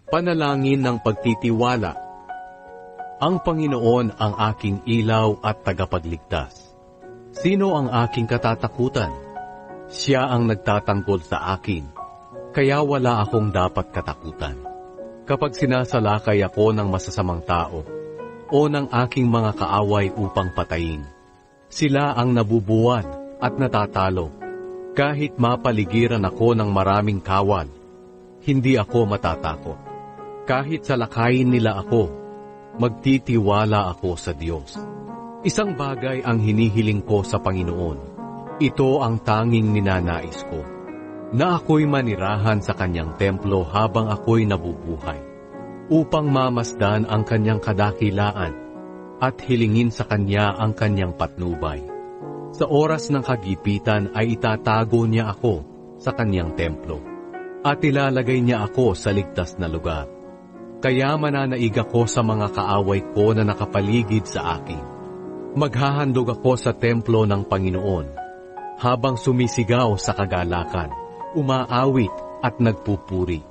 Panalangin ng pagtitiwala. Ang Panginoon ang aking ilaw at tagapagligtas. Sino ang aking katatakutan? Siya ang nagtatanggol sa akin, kaya wala akong dapat katakutan. Kapag sinasalakay ako ng masasamang tao o ng aking mga kaaway upang patayin, sila ang nabubuwal at natatalo. Kahit mapaligiran ako ng maraming kawal, hindi ako matatakot. Kahit salakayin nila ako, magtitiwala ako sa Diyos. Isang bagay ang hinihiling ko sa Panginoon. Ito ang tanging ninanais ko, na ako'y manirahan sa Kanyang templo habang ako'y nabubuhay, upang mamasdan ang Kanyang kadakilaan at hilingin sa Kanya ang Kanyang patnubay. Sa oras ng kagipitan ay itatago niya ako sa Kanyang templo, at ilalagay niya ako sa ligtas na lugar. Kaya mananaig ako sa mga kaaway ko na nakapaligid sa akin. Maghahandog ako sa templo ng Panginoon, habang sumisigaw sa kagalakan, umaawit at nagpupuri.